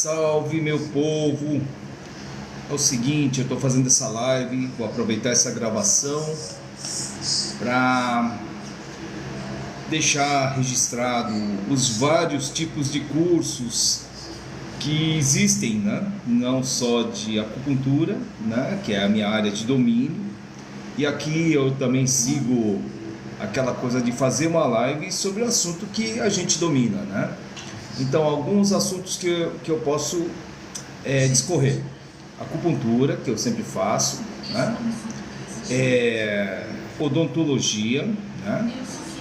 Salve, meu povo! É o seguinte, eu estou fazendo essa live, vou aproveitar essa gravação para deixar registrado os vários tipos de cursos que existem, né? Não só de acupuntura, né? Que é a minha área de domínio, e aqui eu também sigo aquela coisa de fazer uma live sobre o assunto que a gente domina, né? Então, alguns assuntos que eu posso discorrer: acupuntura, que eu sempre faço, né? Odontologia, né?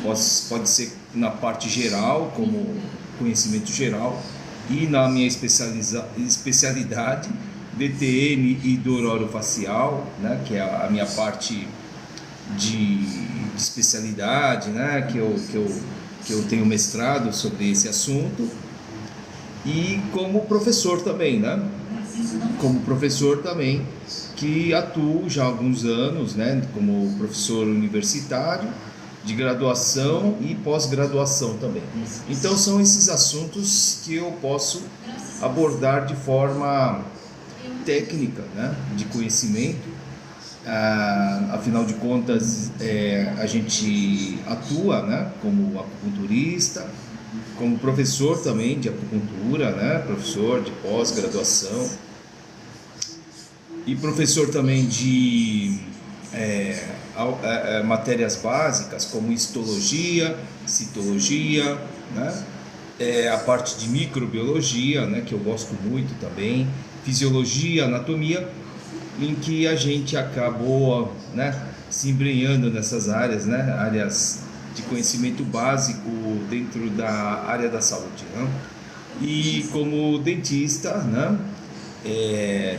Pode ser na parte geral, como conhecimento geral, e na minha especialidade, DTM e dor orofacial, né? Que é a minha parte de especialidade, né? Que eu tenho mestrado sobre esse assunto, e como professor também, né? Como professor também, que atuo já há alguns anos, né? Como professor universitário, de graduação e pós-graduação também. Então são esses assuntos que eu posso abordar de forma técnica, né? De conhecimento. Afinal de contas, a gente atua, né, como acupunturista, como professor também de acupuntura, né, professor de pós-graduação, e professor também de matérias básicas como histologia, citologia, né, a parte de microbiologia, né, que eu gosto muito também, fisiologia, anatomia, em que a gente acabou, né, se embrenhando nessas áreas, né, áreas de conhecimento básico dentro da área da saúde, né? E como dentista, né,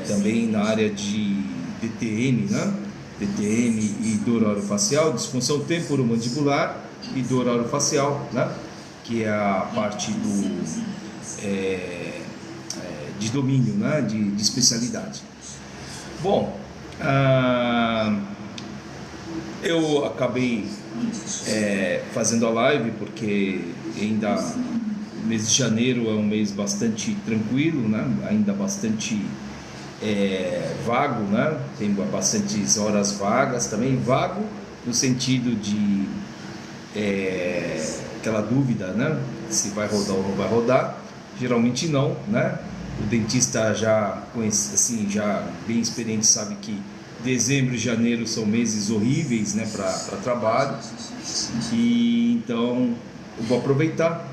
também na área de DTM, né, DTM e dor orofacial, disfunção temporomandibular e dor orofacial, né, que é a parte de domínio, né, de especialidade. Bom, eu acabei fazendo a live porque ainda o mês de janeiro é um mês bastante tranquilo, né? Ainda bastante vago, né? Tem bastantes horas vagas também, vago no sentido de aquela dúvida, né? Se vai rodar ou não vai rodar. Geralmente não, né? O dentista já conhece, assim, já bem experiente, sabe que dezembro e janeiro são meses horríveis, né, para trabalho. E então eu vou aproveitar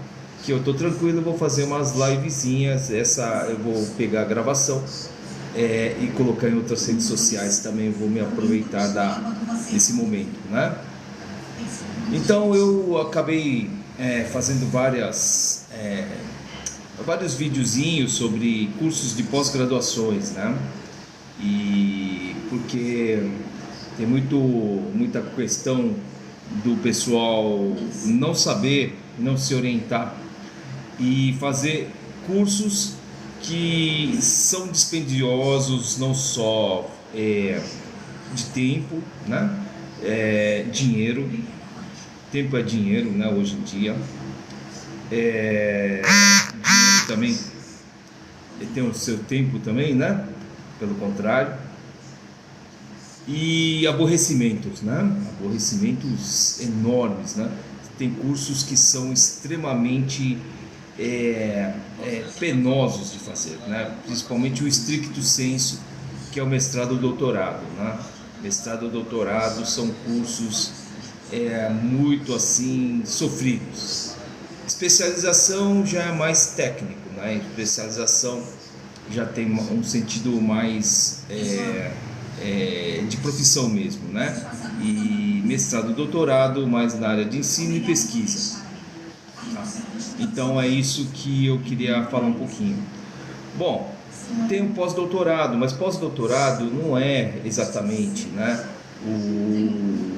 que eu estou tranquilo, vou fazer umas livezinhas. Essa eu vou pegar a gravação e colocar em outras redes sociais também. Vou me aproveitar desse momento, né? Então eu acabei fazendo vários videozinhos sobre cursos de pós-graduações, né? E porque tem muita questão do pessoal não saber, não se orientar e fazer cursos que são dispendiosos, não só de tempo, né? Dinheiro. Tempo é dinheiro, né? Hoje em dia. Dinheiro também tem o seu tempo também, né? Pelo contrário. E aborrecimentos, né? Aborrecimentos enormes, né? Tem cursos que são extremamente penosos de fazer, né? Principalmente o stricto sensu, que é o mestrado e o doutorado, né? Mestrado e doutorado são cursos muito assim sofridos. Especialização já é mais técnico, né? Especialização já tem um sentido mais de profissão mesmo, né? E mestrado e doutorado mais na área de ensino e pesquisa. Tá? Então é isso que eu queria falar um pouquinho. Bom, tem um pós-doutorado, mas pós-doutorado não é exatamente, né?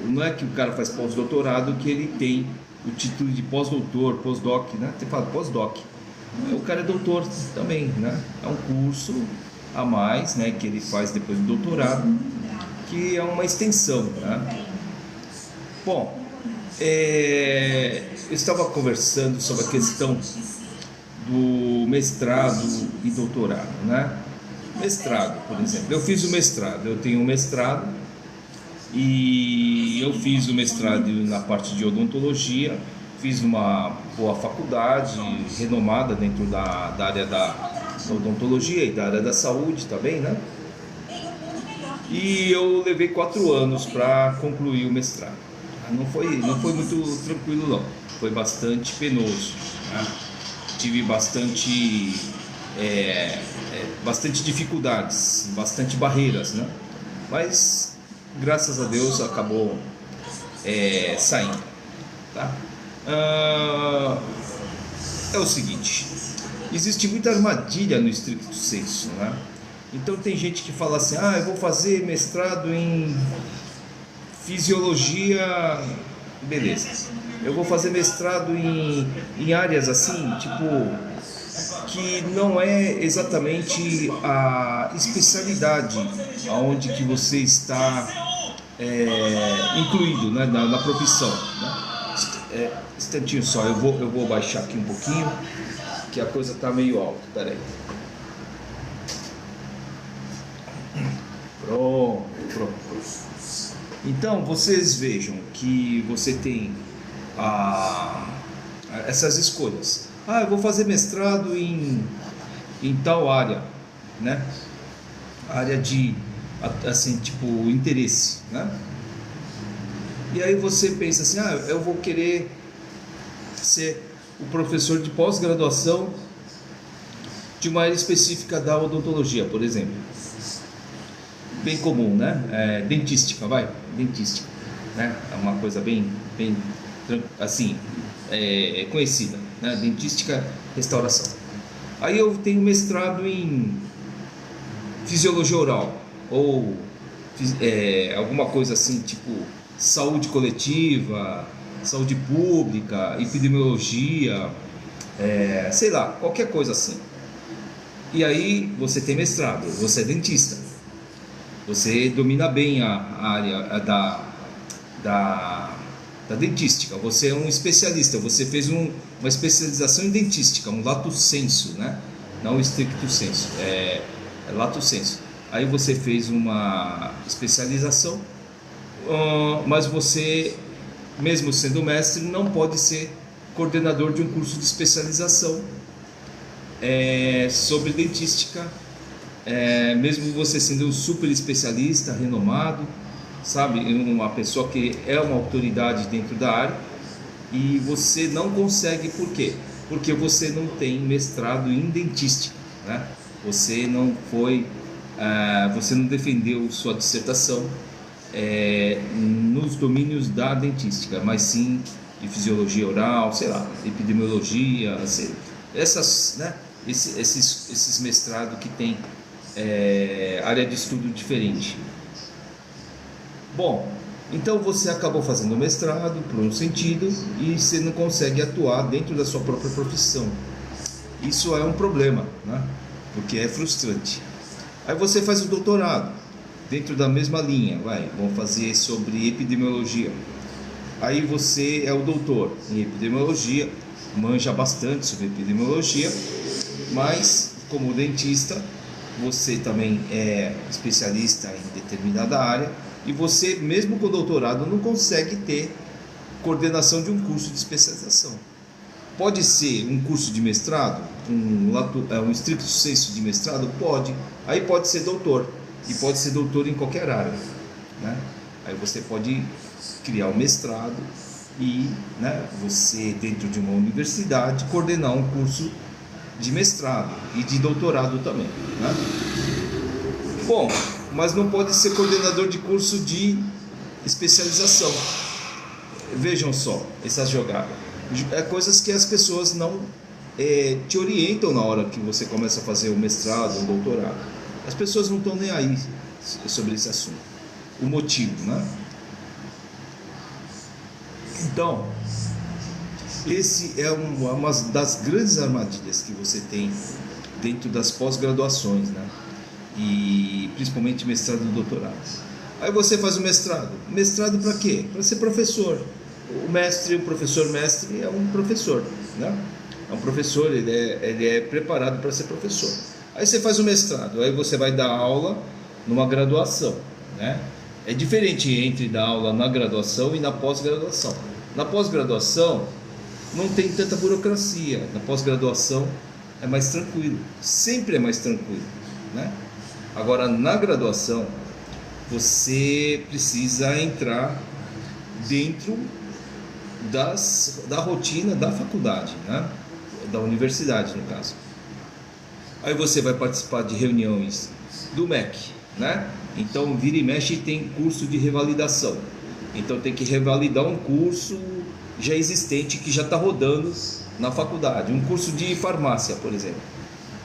Não é que o cara faz pós-doutorado que ele tem o título de pós-doutor, pós-doc, né? Você fala pós-doc. O cara é doutor também, né? É um curso a mais, né? Que ele faz depois do doutorado, que é uma extensão, né? Bom, eu estava conversando sobre a questão do mestrado e doutorado, né? Mestrado, por exemplo, eu fiz o mestrado, eu tenho um mestrado e eu fiz o mestrado na parte de odontologia, fiz uma boa faculdade, renomada dentro da área da odontologia e da área da saúde também, né? E eu levei 4 anos para concluir o mestrado. Não foi muito tranquilo não, foi bastante penoso, né? Tive bastante dificuldades, bastante barreiras, né? Mas graças a Deus acabou saindo, tá? É o seguinte, existe muita armadilha no stricto sensu, né? Então tem gente que fala assim, eu vou fazer mestrado em fisiologia, beleza. Eu vou fazer mestrado em áreas assim, tipo, que não é exatamente a especialidade aonde que você está incluído, né, na profissão, né? Instantinho só, eu vou baixar aqui um pouquinho, que a coisa está meio alta, peraí. Pronto. Então vocês vejam que você tem essas escolhas. Eu vou fazer mestrado em tal área, né? Área de, assim, tipo, interesse, né? E aí você pensa assim, eu vou querer ser o professor de pós-graduação de uma área específica da odontologia, por exemplo. Bem comum, né? Dentística, dentística, né? É uma coisa bem assim, conhecida, né? Dentística, restauração. Aí eu tenho mestrado em fisiologia oral, ou alguma coisa assim, tipo saúde coletiva, saúde pública, epidemiologia, sei lá, qualquer coisa assim. E aí você tem mestrado, você é dentista, você domina bem a área da dentística, você é um especialista, você fez uma especialização em dentística, um lato sensu, né? Não stricto sensu, é lato sensu. Aí você fez uma especialização, mas você, mesmo sendo mestre, não pode ser coordenador de um curso de especialização sobre dentística, mesmo você sendo um super especialista, renomado, sabe, uma pessoa que é uma autoridade dentro da área, e você não consegue. Por quê? Porque você não tem mestrado em dentística, né? Você não defendeu sua dissertação nos domínios da dentística, mas sim de fisiologia oral, sei lá, epidemiologia, essas, né? Esses mestrados que tem área de estudo diferente. Bom, então você acabou fazendo mestrado por um sentido e você não consegue atuar dentro da sua própria profissão. Isso é um problema, né? Porque é frustrante. Aí você faz o doutorado dentro da mesma linha, vamos fazer sobre epidemiologia. Aí você é o doutor em epidemiologia, manja bastante sobre epidemiologia, mas como dentista você também é especialista em determinada área, e você, mesmo com doutorado, não consegue ter coordenação de um curso de especialização. Pode ser um curso de mestrado, um stricto sensu de mestrado? Pode. Aí pode ser doutor, e pode ser doutor em qualquer área, né? Aí você pode criar um mestrado e, né, você, dentro de uma universidade, coordenar um curso de mestrado e de doutorado também, né? Bom, mas não pode ser coordenador de curso de especialização. Vejam só essas jogadas, coisas que as pessoas não te orientam na hora que você começa a fazer o mestrado, o doutorado. As pessoas não estão nem aí sobre esse assunto, o motivo, né? Então, esse é uma das grandes armadilhas que você tem dentro das pós-graduações, né? E principalmente mestrado e doutorado. Aí você faz o mestrado. Mestrado para quê? Para ser professor. O professor mestre é um professor, né? É um professor, ele é preparado para ser professor. Aí você faz o mestrado, aí você vai dar aula numa graduação, né? É diferente entre dar aula na graduação e na pós-graduação. Na pós-graduação não tem tanta burocracia, na pós-graduação é mais tranquilo, sempre é mais tranquilo, né? Agora, na graduação, você precisa entrar dentro da rotina da faculdade, né? Da universidade, no caso. Aí você vai participar de reuniões do MEC, né? Então, vira e mexe tem curso de revalidação. Então, tem que revalidar um curso já existente que já está rodando na faculdade. Um curso de farmácia, por exemplo.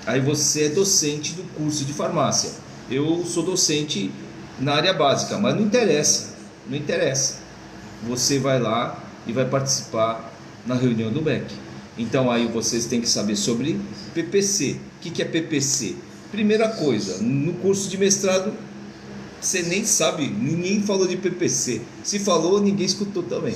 Aí você é docente do curso de farmácia. Eu sou docente na área básica, mas não interessa. Não interessa. Você vai lá e vai participar na reunião do MEC. Então aí vocês têm que saber sobre PPC. O que é PPC? Primeira coisa, no curso de mestrado você nem sabe, ninguém falou de PPC. Se falou, ninguém escutou também.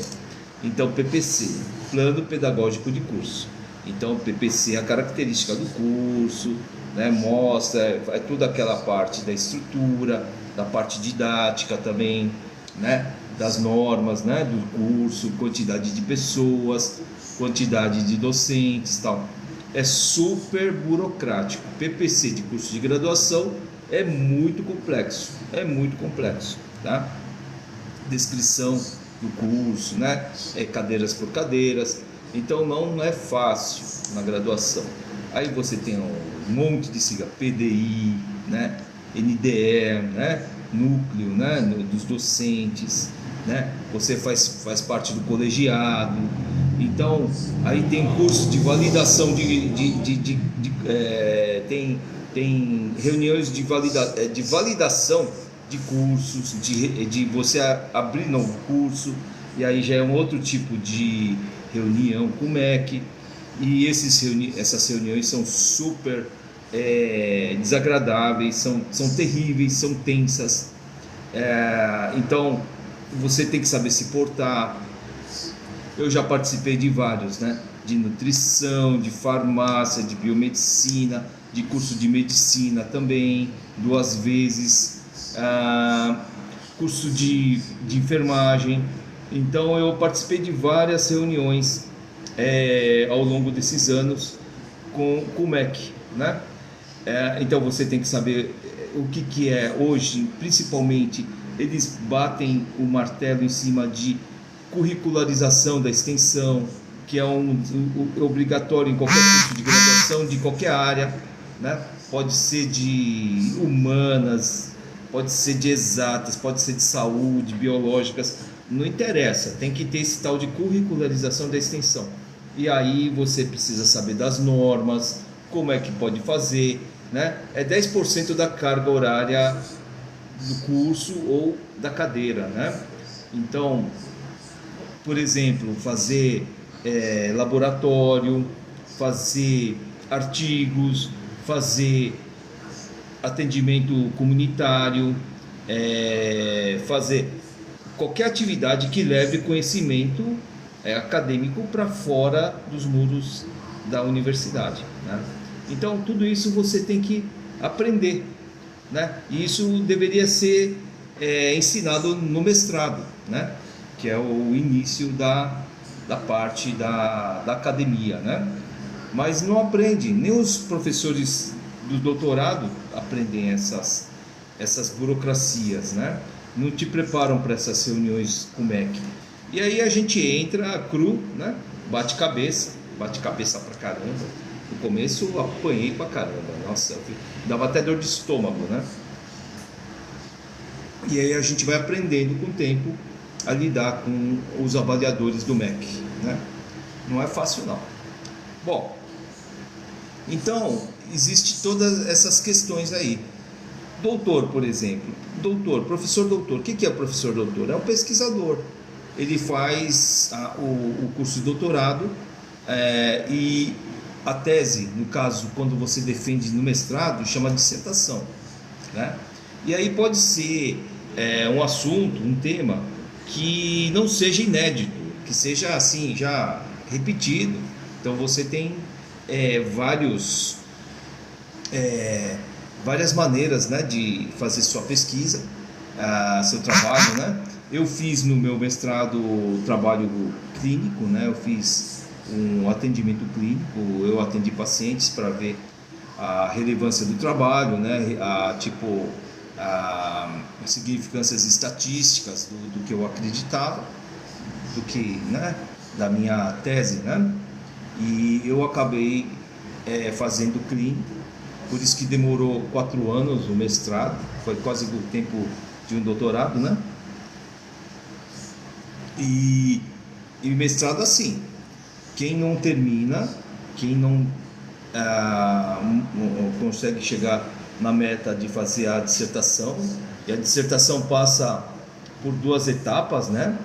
Então PPC, Plano Pedagógico de Curso. Então PPC é a característica do curso, né? Mostra, é toda aquela parte da estrutura, da parte didática também, né? Das normas, né? Do curso, quantidade de pessoas, quantidade de docentes, tal. É super burocrático. PPC de curso de graduação é muito complexo, tá? Descrição do curso, né? Cadeiras por cadeiras. Então não é fácil na graduação. Aí você tem um monte de sigla, PDI, né? NDE, né? Núcleo, né? Dos docentes, né? Você faz parte do colegiado. Então aí tem curso de validação tem reuniões de validação de cursos, de você abrir novo curso, e aí já é um outro tipo de reunião com o MEC, e essas reuniões são super desagradáveis, são terríveis, são tensas, então você tem que saber se portar. Eu já participei de vários, né? De nutrição, de farmácia, de biomedicina, de curso de medicina também, 2 vezes, curso de enfermagem. Então eu participei de várias reuniões ao longo desses anos com o MEC, né? Então você tem que saber o que é hoje, principalmente eles batem o martelo em cima de curricularização da extensão, que é obrigatório em qualquer curso de graduação, de qualquer área, né? Pode ser de humanas, pode ser de exatas, pode ser de saúde, biológicas, não interessa, tem que ter esse tal de curricularização da extensão. E aí você precisa saber das normas, como é que pode fazer, né? É 10% da carga horária do curso ou da cadeira, né? Então, por exemplo, fazer laboratório, fazer artigos, fazer atendimento comunitário, fazer qualquer atividade que leve conhecimento acadêmico para fora dos muros da universidade, né? Então tudo isso você tem que aprender, né? E isso deveria ser ensinado no mestrado, né? Que é o início da parte da academia, né? Mas não aprende, nem os professores do doutorado aprendem essas burocracias, né? Não te preparam para essas reuniões com o MEC. E aí a gente entra cru, né? Bate cabeça pra caramba. No começo eu apanhei pra caramba, nossa, dava até dor de estômago, né? E aí a gente vai aprendendo com o tempo a lidar com os avaliadores do MEC, né? Não é fácil não. Bom, então existe todas essas questões aí. Doutor, por exemplo, professor doutor, o que é professor doutor? É um pesquisador. Ele faz o curso de doutorado e a tese, no caso, quando você defende no mestrado, chama de dissertação, né? E aí pode ser um assunto, um tema que não seja inédito, que seja assim já repetido. Então você tem várias maneiras, né, de fazer sua pesquisa, seu trabalho, né? Eu fiz no meu mestrado trabalho clínico, né? Eu fiz um atendimento clínico, eu atendi pacientes para ver a relevância do trabalho, né? As significâncias estatísticas do que eu acreditava, né? Da minha tese, né? E eu acabei fazendo clínico, por isso que demorou 4 anos o mestrado, foi quase o tempo de um doutorado, né? E mestrado assim, quem não termina, quem não consegue chegar na meta de fazer a dissertação, e a dissertação passa por 2 etapas, né?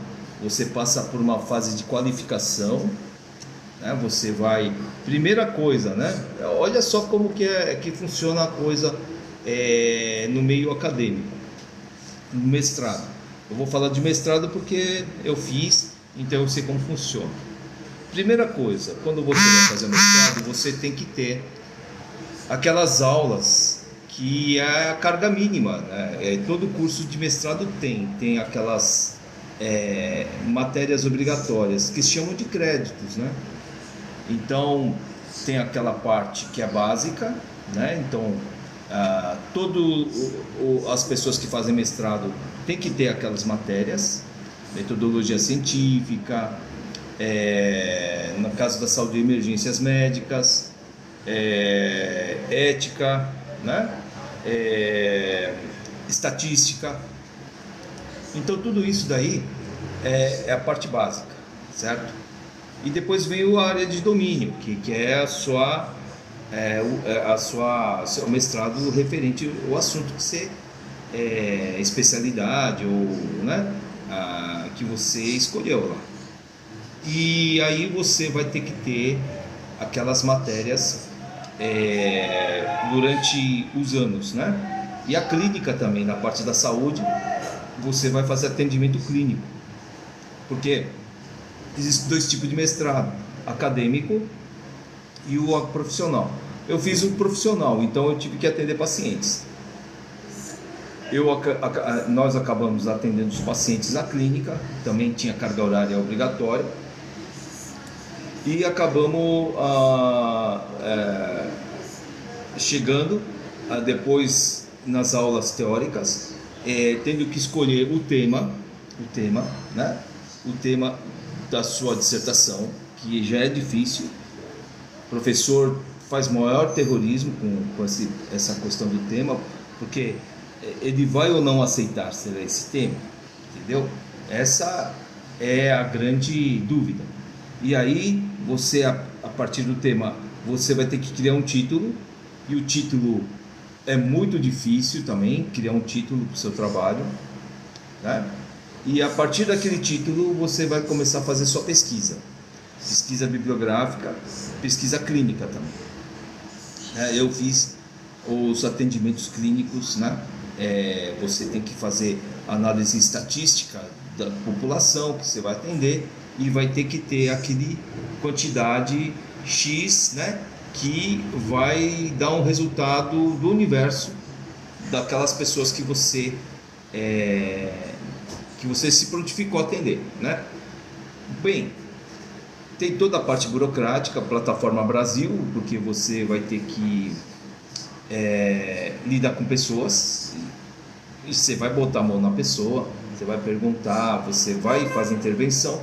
Você passa por uma fase de qualificação, né? Você vai, primeira coisa, né? Olha só como que funciona a coisa no meio acadêmico, no mestrado. Eu vou falar de mestrado porque eu fiz, então eu sei como funciona. Primeira coisa, quando você vai fazer mestrado, você tem que ter aquelas aulas que é a carga mínima, né? Todo curso de mestrado tem aquelas matérias obrigatórias que se chamam de créditos, né? Então tem aquela parte que é básica, né? Então as pessoas que fazem mestrado têm que ter aquelas matérias, metodologia científica, no caso da saúde e emergências médicas, ética, né? Estatística. Então tudo isso daí é a parte básica, certo? E depois vem a área de domínio, que é seu mestrado referente ao assunto que você especialidade ou, né, que você escolheu lá. E aí você vai ter que ter aquelas matérias durante os anos, né? E a clínica também, na parte da saúde, você vai fazer atendimento clínico, porque existem 2 tipos de mestrado, acadêmico e o profissional. Eu fiz o profissional, então eu tive que atender pacientes. Nós acabamos atendendo os pacientes na clínica, também tinha carga horária obrigatória, e acabamos chegando depois nas aulas teóricas, tendo que escolher o tema, né? O tema da sua dissertação, que já é difícil. O professor faz maior terrorismo com essa questão do tema, porque ele vai ou não aceitar ser esse tema, entendeu? Essa é a grande dúvida. E aí você, a partir do tema, você vai ter que criar um título, e o título é muito difícil também, criar um título para o seu trabalho, né? E a partir daquele título você vai começar a fazer sua pesquisa bibliográfica, pesquisa clínica também. Eu fiz os atendimentos clínicos, né? Você tem que fazer análise estatística da população que você vai atender, e vai ter que ter aquele quantidade X, né? Que vai dar um resultado do universo daquelas pessoas que você se prontificou a atender, né? Bem, tem toda a parte burocrática, plataforma Brasil, porque você vai ter que lidar com pessoas, e você vai botar a mão na pessoa, você vai perguntar, você vai fazer intervenção.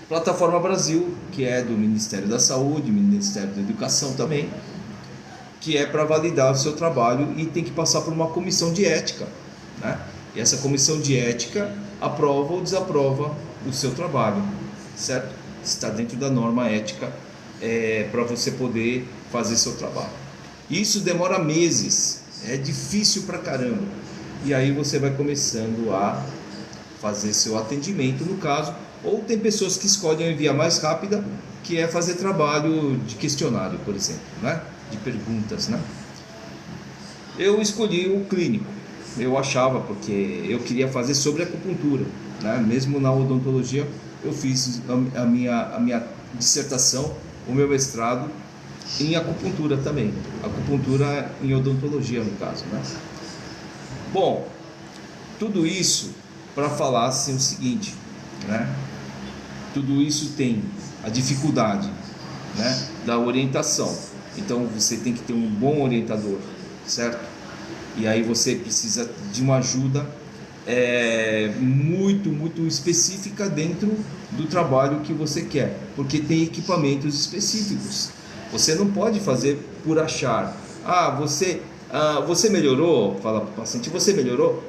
Plataforma Brasil, que é do Ministério da Saúde, Ministério da Educação também, que é para validar o seu trabalho, e tem que passar por uma comissão de ética, né? E essa comissão de ética aprova ou desaprova o seu trabalho, certo? Está dentro da norma ética para você poder fazer seu trabalho. Isso demora meses, é difícil pra caramba. E aí você vai começando a fazer seu atendimento, no caso, ou tem pessoas que escolhem a via mais rápida, que é fazer trabalho de questionário, por exemplo, né? De perguntas, né? Eu escolhi o clínico, eu achava, porque eu queria fazer sobre acupuntura, né? Mesmo na odontologia, eu fiz a minha dissertação, o meu mestrado em acupuntura também, acupuntura em odontologia no caso, né? Bom, tudo isso para falar assim o seguinte, né? Tudo isso tem a dificuldade, né, da orientação. Então você tem que ter um bom orientador, certo? E aí você precisa de uma ajuda muito específica dentro do trabalho que você quer, porque tem equipamentos específicos. Você não pode fazer por achar. Você melhorou? Fala para o paciente, você melhorou?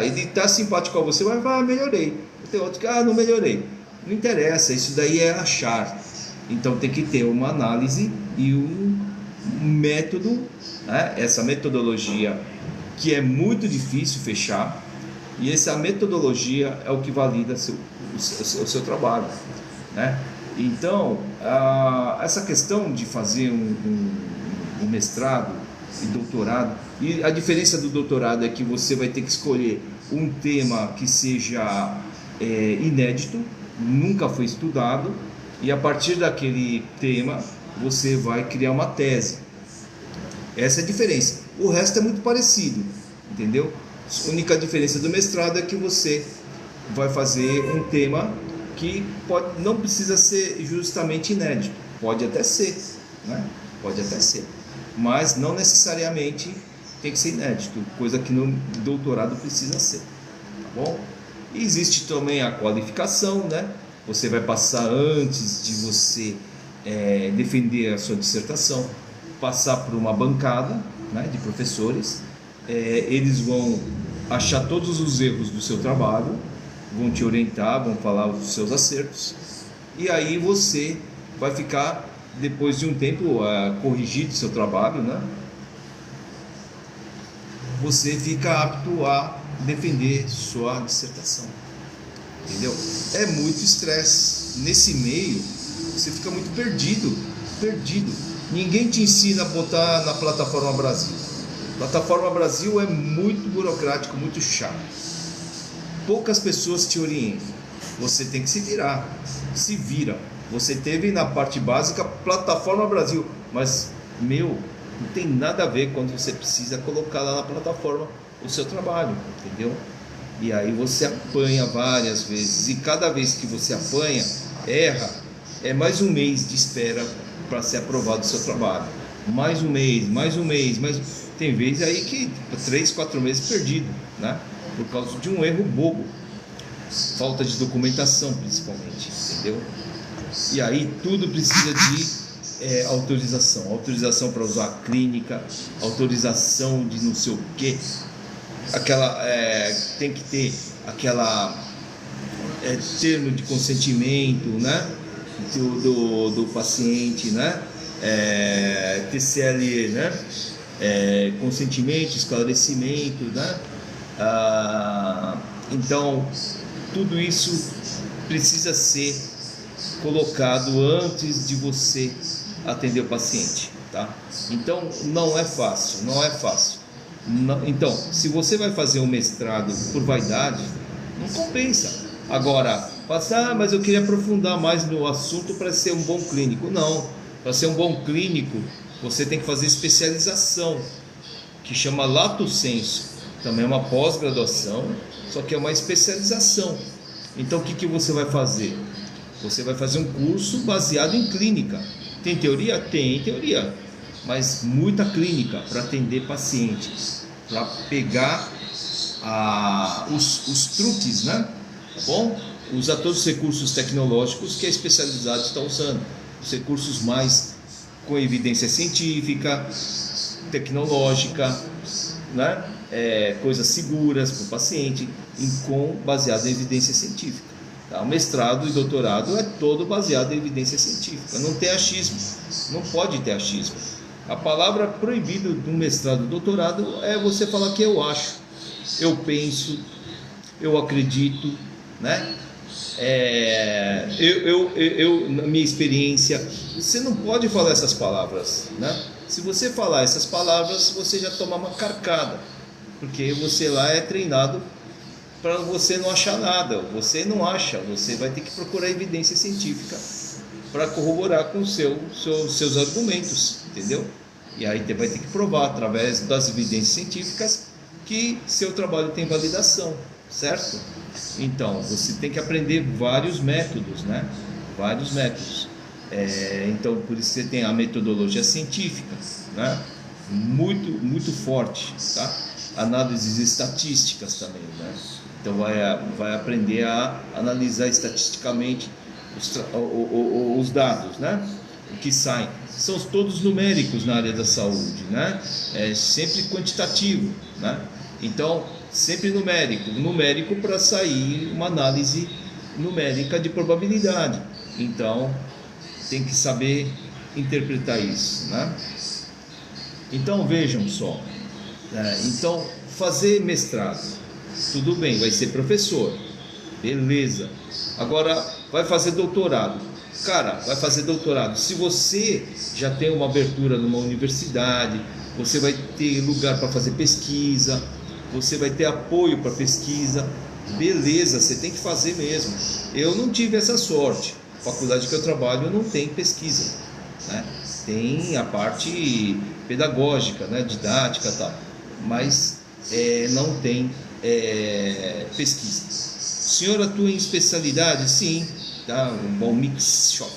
Ele está simpático a você, vai falar, melhorei. Tem outro que, não melhorei. Não interessa, isso daí é achar. Então tem que ter uma análise e um método, né? Essa metodologia que é muito difícil fechar, e essa metodologia é o que valida o seu trabalho, né? Então, essa questão de fazer um mestrado e doutorado, e a diferença do doutorado é que você vai ter que escolher um tema que seja inédito, nunca foi estudado, e a partir daquele tema você vai criar uma tese. Essa é a diferença. O resto é muito parecido, entendeu? A única diferença do mestrado é que você vai fazer um tema que não precisa ser justamente inédito. Pode até ser, né? Pode até ser, mas não necessariamente tem que ser inédito, coisa que no doutorado precisa ser, tá bom? E existe também a qualificação, né? Você vai passar, antes de você defender a sua dissertação, passar por uma bancada, né, de professores. Eles vão achar todos os erros do seu trabalho, vão te orientar, vão falar os seus acertos, e aí você vai ficar, depois de um tempo, corrigido o seu trabalho, né? Você fica apto a defender sua dissertação, entendeu? É muito estresse. Nesse meio, você fica muito perdido. Ninguém te ensina a botar na Plataforma Brasil. Plataforma Brasil é muito burocrático, muito chato. Poucas pessoas te orientam. Você tem que se virar. Se vira. Você teve na parte básica Plataforma Brasil, mas, não tem nada a ver quando você precisa colocar lá na plataforma o seu trabalho, entendeu? E aí você apanha várias vezes, e cada vez que você apanha, erra, é mais um mês de espera para ser aprovado o seu trabalho. Mais um mês. Tem vezes aí que 3, 4 meses perdido, né? Por causa de um erro bobo, falta de documentação principalmente, entendeu? E aí tudo precisa de autorização para usar a clínica, autorização de não sei o que, tem que ter aquela termo de consentimento, né, do paciente, né, TCL, né, consentimento, esclarecimento, né. Então tudo isso precisa ser colocado antes de você atender o paciente, tá? Então não é fácil. Então, se você vai fazer um mestrado por vaidade, não compensa. Agora, mas eu queria aprofundar mais no assunto para ser um bom clínico. Não, para ser um bom clínico, você tem que fazer especialização, que chama lato sensu. Também é uma pós-graduação, só que é uma especialização. Então, o que você vai fazer? Você vai fazer um curso baseado em clínica. Tem teoria? Tem teoria, mas muita clínica para atender pacientes, para pegar os truques, né? Tá bom? Usar todos os recursos tecnológicos que a especialidade está usando, os recursos mais com evidência científica, tecnológica, né? Coisas seguras para o paciente, baseado em evidência científica. Tá? O mestrado e doutorado é todo baseado em evidência científica. Não tem achismo, não pode ter achismo. A palavra proibida do mestrado e doutorado é você falar que eu acho, eu penso, eu acredito, né? Na minha experiência. Você não pode falar essas palavras, né? Se você falar essas palavras, você já toma uma carcada, porque você lá é treinado para você não achar nada. Você não acha, você vai ter que procurar evidência científica para corroborar com seus argumentos, entendeu? E aí você vai ter que provar através das evidências científicas que seu trabalho tem validação, certo? Então, você tem que aprender vários métodos, né? Vários métodos. Então, por isso você tem a metodologia científica, né? Muito forte, tá? Análises estatísticas também, né? Então, vai aprender a analisar estatisticamente os dados, né? O que saem. São todos numéricos na área da saúde, né? Sempre quantitativo, né? Então, sempre numérico para sair uma análise numérica de probabilidade. Então, tem que saber interpretar isso, né? Então, vejam só, então, fazer mestrado, tudo bem, vai ser professor, beleza. Agora, vai fazer doutorado. Cara, vai fazer doutorado. Se você já tem uma abertura numa universidade, você vai ter lugar para fazer pesquisa, você vai ter apoio para pesquisa, beleza, você tem que fazer mesmo. Eu não tive essa sorte. A faculdade que eu trabalho não tem pesquisa, né? Tem a parte pedagógica, né? Didática e tal, mas não tem pesquisa. O senhor atua em especialidade? Sim, tá? Um bom mix shop.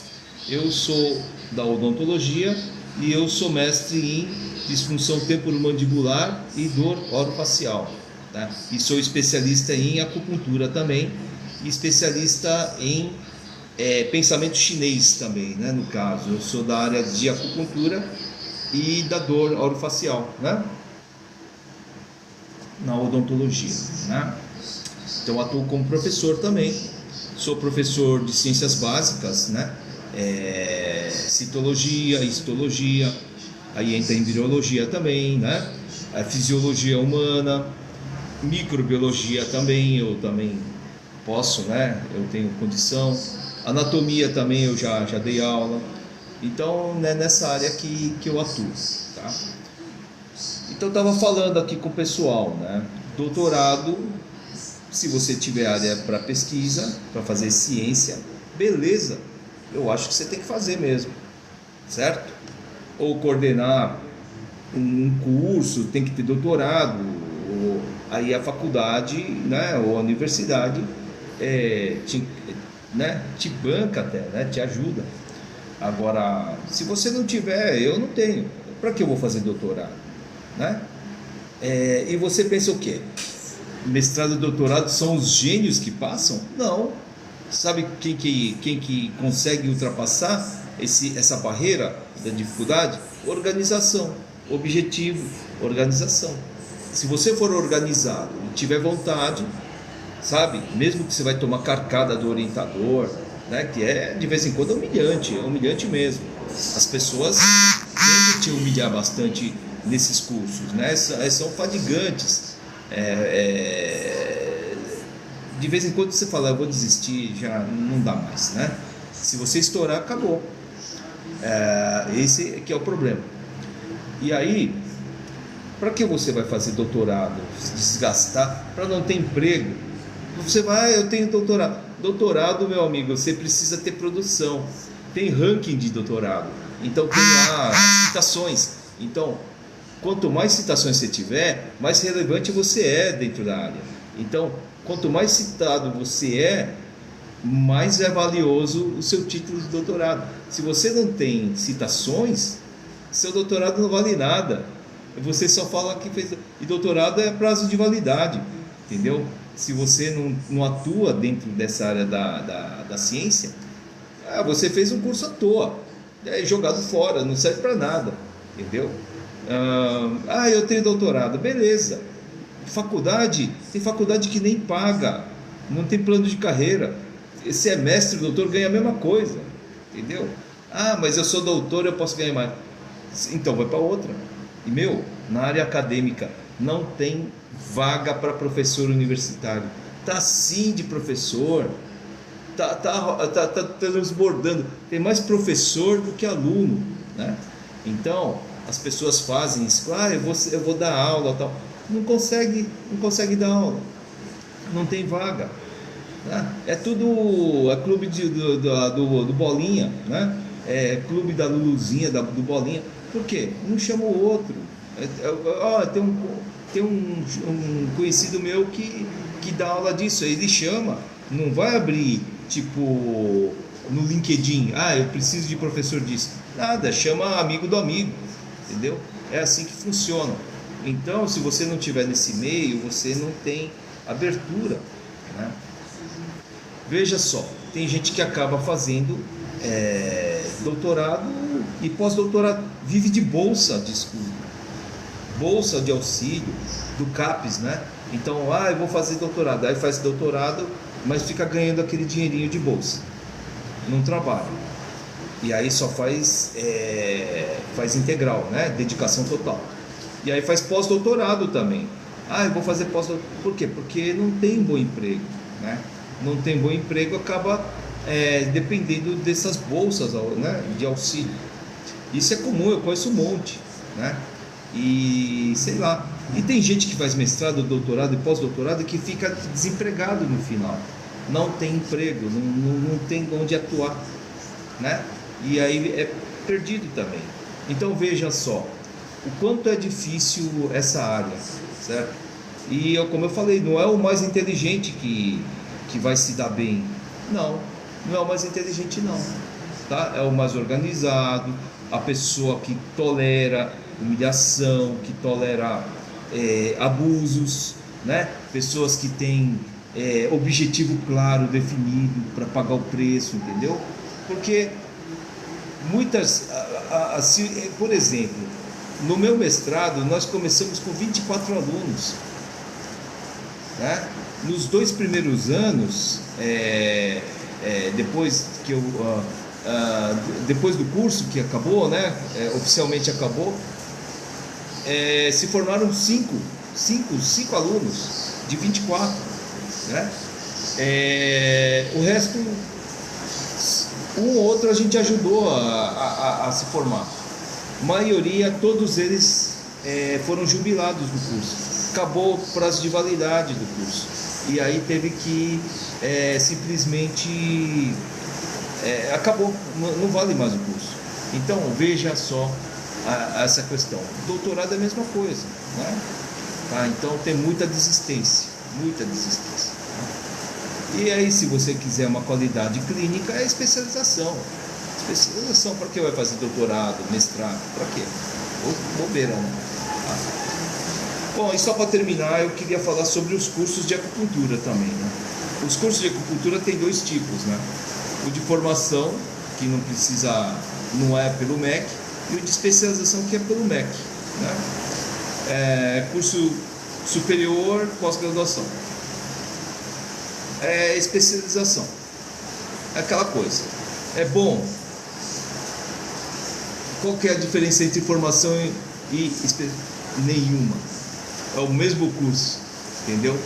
Eu sou da odontologia e eu sou mestre em disfunção temporomandibular e dor orofacial, tá? E sou especialista em acupuntura também, e especialista em pensamento chinês também, né? No caso, eu sou da área de acupuntura e da dor orofacial, né? Na odontologia, né? Então atuo como professor também, sou professor de ciências básicas, né? Citologia, histologia, aí entra em virologia também, né? A fisiologia humana, microbiologia também, eu também posso, né? Eu tenho condição. Anatomia também eu já dei aula. Então, né, nessa área que eu atuo, tá? Então, eu estava falando aqui com o pessoal, né? Doutorado, se você tiver área para pesquisa, para fazer ciência, beleza, eu acho que você tem que fazer mesmo, certo? Ou coordenar um curso, tem que ter doutorado, ou aí a faculdade, né, ou a universidade te banca até, né, te ajuda. Agora, se você não tiver, eu não tenho, para que eu vou fazer doutorado, né? E você pensa o quê? Mestrado e doutorado são os gênios que passam? Não. Sabe quem que consegue ultrapassar essa barreira da dificuldade? Organização, objetivo, organização. Se você for organizado e tiver vontade, sabe, mesmo que você vai tomar carcada do orientador, né, que de vez em quando é humilhante mesmo. As pessoas tendem a te humilhar bastante nesses cursos, né? São fadigantes. De vez em quando você fala, eu vou desistir, já não dá mais, né? Se você estourar, acabou. Esse que é o problema. E aí, para que você vai fazer doutorado, se desgastar, para não ter emprego? Você vai, eu tenho doutorado. Doutorado, meu amigo, você precisa ter produção. Tem ranking de doutorado. Então tem lá citações. Então, quanto mais citações você tiver, mais relevante você é dentro da área. Então, quanto mais citado você mais é valioso o seu título de doutorado. Se você não tem citações, seu doutorado não vale nada. Você só fala que fez. E doutorado é prazo de validade, entendeu? Se você não atua dentro dessa área da ciência, você fez um curso à toa, é jogado fora, não serve para nada, entendeu? Eu tenho doutorado, beleza. Tem faculdade que nem paga, não tem plano de carreira. Se é mestre, doutor, ganha a mesma coisa, entendeu? Mas eu sou doutor, eu posso ganhar mais. Então vai para outra. E na área acadêmica não tem vaga para professor universitário. Tá sim de professor, tá transbordando. Tem mais professor do que aluno, né? Então as pessoas fazem isso. Eu vou dar aula, tal. Não consegue dar aula. Não tem vaga, né? É tudo, é clube do Bolinha, né? É clube da Luluzinha, do Bolinha. Por quê? Um chama o outro. Tem um conhecido meu que dá aula disso, ele chama, não vai abrir tipo no LinkedIn, eu preciso de professor disso. Nada, chama amigo do amigo, entendeu? É assim que funciona. Então, se você não tiver nesse meio, você não tem abertura, né? Veja só, tem gente que acaba fazendo doutorado e pós-doutorado, vive de bolsa de estudo, bolsa de auxílio do CAPES, né? Então, eu vou fazer doutorado, aí faz doutorado, mas fica ganhando aquele dinheirinho de bolsa, não trabalha, e aí só faz integral, né? Dedicação total. E aí faz pós-doutorado também. Eu vou fazer pós-doutorado. Por quê? Porque não tem bom emprego, né? Não tem bom emprego, acaba dependendo dessas bolsas, né, de auxílio. Isso é comum, eu conheço um monte, né? E sei lá. E tem gente que faz mestrado, doutorado e pós-doutorado que fica desempregado no final. Não tem emprego, não tem onde atuar, né? E aí é perdido também. Então veja só o quanto é difícil essa área, certo? E como eu falei, não é o mais inteligente que vai se dar bem. Não é o mais inteligente não, tá? É o mais organizado, a pessoa que tolera humilhação, que tolera abusos, né? Pessoas que têm objetivo claro, definido para pagar o preço, entendeu? Porque muitas, por exemplo, no meu mestrado nós começamos com 24 alunos, né? Nos 2 primeiros anos, depois do curso que acabou, né? Oficialmente acabou, se formaram 5 alunos de 24, né? O resto, um ou outro a gente ajudou a se formar. Maioria, todos eles foram jubilados do curso. Acabou o prazo de validade do curso. E aí teve que simplesmente acabou, não vale mais o curso. Então veja só essa questão. Doutorado é a mesma coisa, né? Então tem muita desistência. E aí, se você quiser uma qualidade clínica, é especialização. Especialização, para que vai fazer doutorado, mestrado? Para quê? Bobeira, né? Bom, e só para terminar, eu queria falar sobre os cursos de acupuntura também, né? Os cursos de acupuntura tem 2 tipos, né? O de formação, que não é pelo MEC, e o de especialização, que é pelo MEC, né? Curso superior, pós-graduação. Especialização. É aquela coisa. É bom. Qual que é a diferença entre formação e nenhuma? É o mesmo curso, entendeu?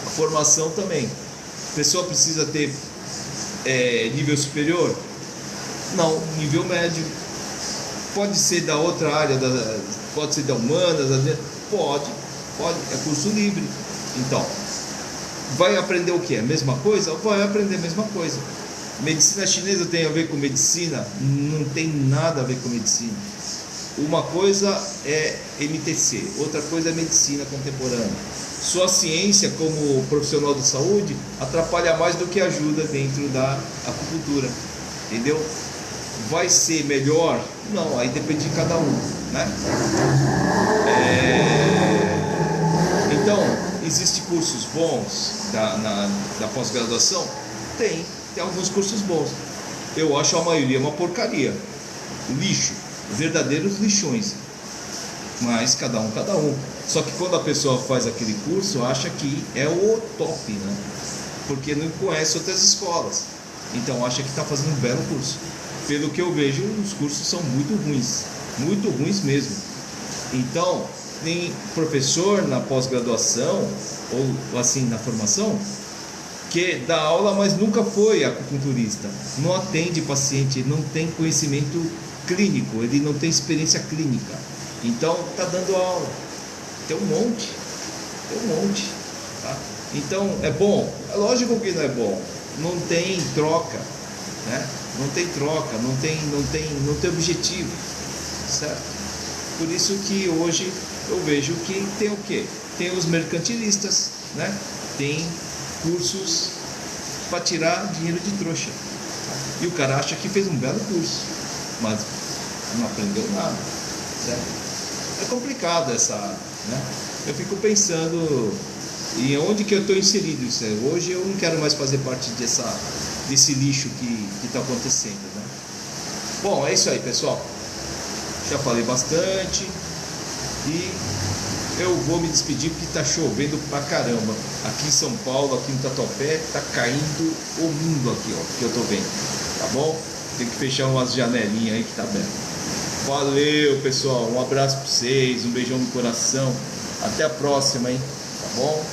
A formação também. A pessoa precisa ter nível superior? Não, nível médio. Pode ser da outra área, pode ser da humanas, pode, é curso livre. Então, vai aprender o que? A mesma coisa? Vai aprender a mesma coisa. Medicina chinesa tem a ver com medicina? Não tem nada a ver com medicina. Uma coisa é MTC, outra coisa é medicina contemporânea. Sua ciência como profissional de saúde atrapalha mais do que ajuda dentro da acupuntura, entendeu? Vai ser melhor? Não, aí depende de cada um, né? Então, existem cursos bons da pós-graduação? Tem alguns cursos bons. Eu acho a maioria uma porcaria, lixo, verdadeiros lixões, mas cada um. Só que quando a pessoa faz aquele curso, acha que é o top, né? Porque não conhece outras escolas, então acha que está fazendo um belo curso. Pelo que eu vejo, os cursos são muito ruins mesmo. Então, tem professor na pós-graduação, ou assim, na formação, que dá aula, mas nunca foi acupunturista, não atende paciente, ele não tem conhecimento clínico, ele não tem experiência clínica, então está dando aula. Tem um monte, tá? Então é bom, Lógico que não é bom, não tem troca, né? Não tem troca, não tem objetivo, certo? Por isso que hoje eu vejo que tem o quê? Tem os mercantilistas, né? Tem cursos para tirar dinheiro de trouxa. E o cara acha que fez um belo curso, mas não aprendeu nada, certo? É complicado essa, né? Eu fico pensando em onde que eu estou inserido isso aí. Hoje eu não quero mais fazer parte desse lixo que está acontecendo, né? Bom, é isso aí, pessoal. Já falei bastante e eu vou me despedir porque está chovendo pra caramba. Aqui em São Paulo, aqui no Tatuapé, tá caindo o mundo aqui, ó, que eu tô vendo, tá bom? Tem que fechar umas janelinhas aí que tá aberto. Valeu, pessoal, um abraço pra vocês, um beijão no coração. Até a próxima, hein? Tá bom?